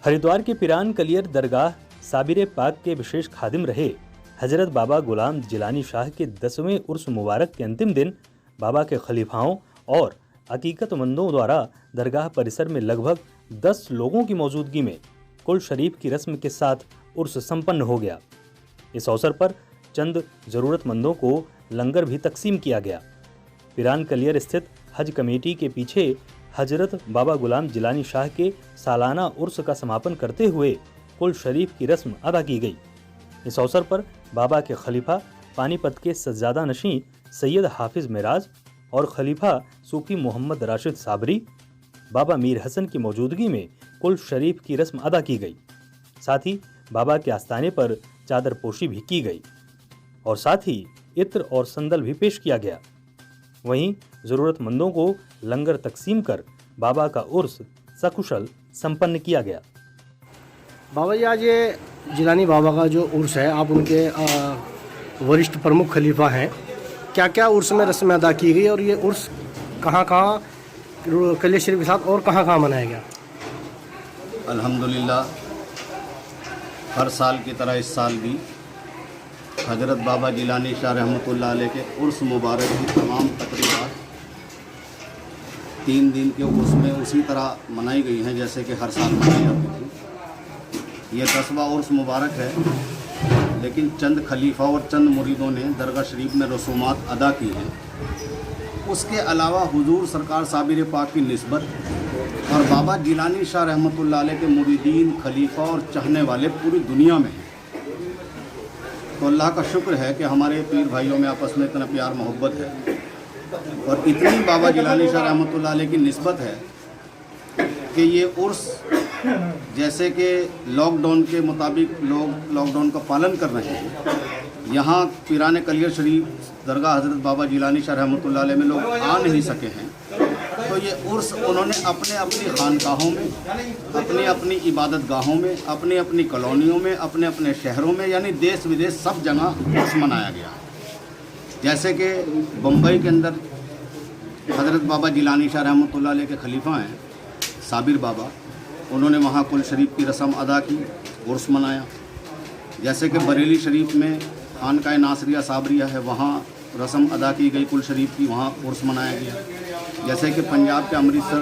हरिद्वार के पिरान कलियर दरगाह साबिर पाक के विशेष खादिम रहे हजरत बाबा गुलाम जिलानी शाह के 10वें उर्स मुबारक के अंतिम दिन बाबा के खलीफाओं और अकीकतमंदों द्वारा दरगाह परिसर में लगभग 10 लोगों की मौजूदगी में कुल शरीफ की रस्म के साथ उर्स संपन्न हो गया। इस अवसर पर चंद जरूरतमंदों को लंगर भी तकसीम किया गया। पिरान कलियर स्थित हज कमेटी के पीछे हजरत बाबा गुलाम जिलानी शाह के सालाना उर्स का समापन करते हुए कुल शरीफ की रस्म अदा की गई। इस अवसर पर बाबा के खलीफा पानीपत के सज्जादा नशीं सैयद हाफिज मिराज और खलीफा सूफी मोहम्मद राशिद साबरी बाबा मीर हसन की मौजूदगी में कुल शरीफ की रस्म अदा की गई। साथ ही बाबा के आस्थाने पर चादर पोशी भी की गई और साथ ही इत्र और संदल भी पेश किया गया। वहीं जरूरतमंदों को लंगर तकसीम कर बाबा का उर्स सकुशल संपन्न किया गया। बाबा जी, आज ये जिलानी बाबा का जो उर्स है, आप उनके वरिष्ठ प्रमुख खलीफा हैं, क्या क्या उर्स में रस्में अदा की गई और ये उर्स कहाँ कलियर शरीफ के साथ और कहाँ मनाया गया? अल्हम्दुलिल्लाह, हर साल की तरह इस साल भी हजरत बाबा जिलानी शाह रहमतुल्लाह अलैह के उर्स मुबारक की तमाम तकरीबात 3 दिन के उर्स में उसी तरह मनाई गई हैं जैसे कि हर साल मनाई जाती थी। ये 10वां उर्स मुबारक है, लेकिन चंद खलीफा और चंद मुरीदों ने दरगाह शरीफ में रसूमात अदा की हैं। उसके अलावा हुजूर सरकार साबिर पाक की निस्बत और बाबा जिलानी शाह रहमतुल्लाह अलैह के मुरीदीन, खलीफा और चाहने वाले पूरी दुनिया में हैं। तो अल्लाह का शुक्र है कि हमारे पीर भाइयों में आपस में इतना प्यार मोहब्बत है और इतनी बाबा जिलानी शाह रहमतुल्लाह अलैह की निस्बत है कि ये उर्स जैसे कि लॉकडाउन के मुताबिक लोग लॉकडाउन का पालन कर रहे हैं, यहाँ पिरान कलियर शरीफ दरगाह हजरत बाबा जिलानी शाह रहमतुल्लाह अलैह में लोग आ नहीं सके हैं, तो ये उर्स उन्होंने अपने अपनी खानकाहों में, अपनी अपनी इबादत गाहों में, अपनी अपनी कॉलोनियों में, अपने अपने शहरों में, यानी देश विदेश सब जगह उर्स मनाया गया। जैसे कि बम्बई के अंदर हजरत बाबा जिलानी शाह रहमतुल्लाह अलैह के खलीफा हैं साबिर बाबा, उन्होंने वहाँ कुल शरीफ की रस्म अदा की, उर्स मनाया। जैसे कि बरेली शरीफ में खानकाए नासरिया साबरिया है, वहाँ रस्म अदा की गई कुल शरीफ की, वहाँ उर्स मनाया गया। जैसे कि पंजाब के अमृतसर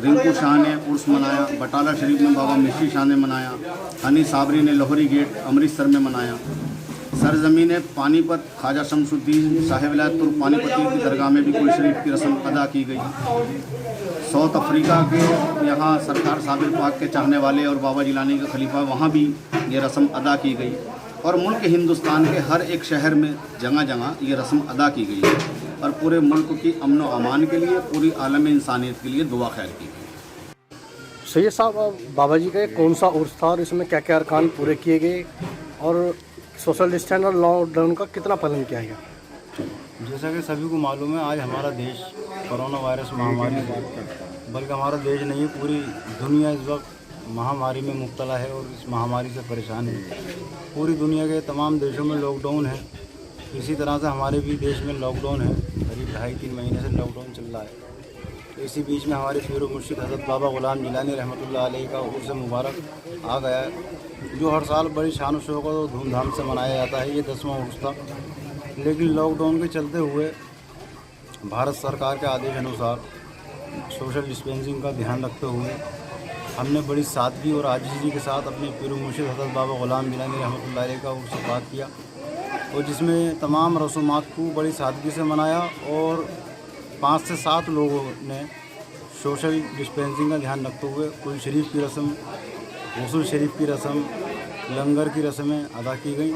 रिंकू शाह ने उर्स मनाया, बटाला शरीफ में बाबा मिश्री शाह ने मनाया, हनी साबरी ने लाहौरी गेट अमृतसर में मनाया। सरजमीन पानीपत ख्वाजा शमसुद्दीन साहिब विलायत तुर्क पानीपती की दरगाह में भी कुल शरीफ की रस्म अदा की गई। साउथ अफ्रीका के यहाँ सरकार साबिर पाक के चाहने वाले और बाबा जिलानी का खलीफा, वहाँ भी ये रस्म अदा की गई और मुल्क हिंदुस्तान के हर एक शहर में जगह जगह ये रस्म अदा की गई है और पूरे मुल्क की अमन व अमान के लिए, पूरी आलम इंसानियत के लिए दुआ खैर की गई। सैयद साहब, बाबा जी का कौन सा उर्स था और इसमें क्या क्या अरकान पूरे किए गए और सोशल डिस्टेंस और लॉकडाउन का कितना पालन किया गया? जैसा कि सभी को मालूम है, आज हमारा देश कोरोना वायरस महामारी, बल्कि हमारा देश नहीं पूरी दुनिया इस वक्त महामारी में मुब्तला है और इस महामारी से परेशान है। पूरी दुनिया के तमाम देशों में लॉकडाउन है, इसी तरह से हमारे भी देश में लॉकडाउन है। करीब 2.5-3 महीने से लॉकडाउन चल रहा है। तो इसी बीच में हमारे पीर मुर्शिद हज़रत बाबा गुलाम जिलानी रहमतुल्लाह अलैह का उर्स मुबारक आ गया है, जो हर साल बड़ी शान शौकत और धूमधाम से मनाया जाता है। ये 10वां उर्स था, लेकिन लॉकडाउन के चलते हुए भारत सरकार के आदेश अनुसार सोशल डिस्टेंसिंग का ध्यान रखते हुए हमने बड़ी सादगी और आजिज़ी के साथ अपने पीर मुर्शिद हज़रत बाबा गुलाम जिलानी रहमतुल्लाह अलैह का उर्स पाक किया और जिसमें तमाम रसूमात को बड़ी सादगी से मनाया और 5 से 7 लोगों ने सोशल डिस्टेंसिंग का ध्यान रखते हुए कुल शरीफ की रस्म, गस्ल शरीफ की रस्म, लंगर की रस्में अदा की गई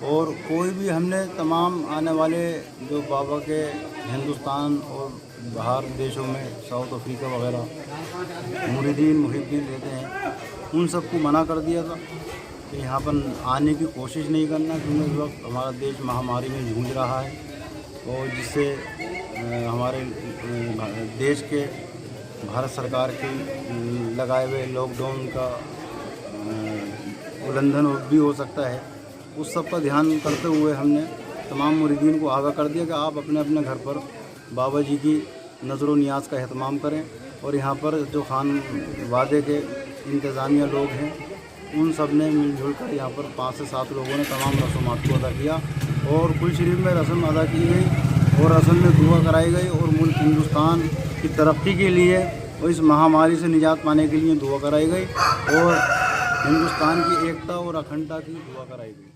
और कोई भी हमने तमाम आने वाले जो बाबा के हिंदुस्तान और बाहर देशों में साउथ अफ्रीका वगैरह मुरीदीन मुहिब्बीन रहते हैं, उन सबको मना कर दिया था कि यहाँ पर आने की कोशिश नहीं करना, क्योंकि इस वक्त हमारा देश महामारी में जूझ रहा है और जिससे हमारे देश के भारत सरकार की लगाए हुए लॉकडाउन का उल्लंघन भी हो सकता है। उस सब का ध्यान करते हुए हमने तमाम मुरीदीन को आगाह कर दिया कि आप अपने अपने घर पर बाबा जी की नज़र व नियाज़ का एहतमाम करें और यहाँ पर जो खान वादे के इंतज़ामिया लोग हैं, उन सब ने मिलजुल कर यहाँ पर 5 से 7 लोगों ने तमाम रसूमात को अदा किया और कुल शरीफ में रस्म अदा की गई और रस्म में दुआ कराई गई और मुल्क हिंदुस्तान की तरक्की के लिए और इस महामारी से निजात पाने के लिए दुआ कराई गई और हिंदुस्तान की एकता और अखंडता की दुआ कराई गई।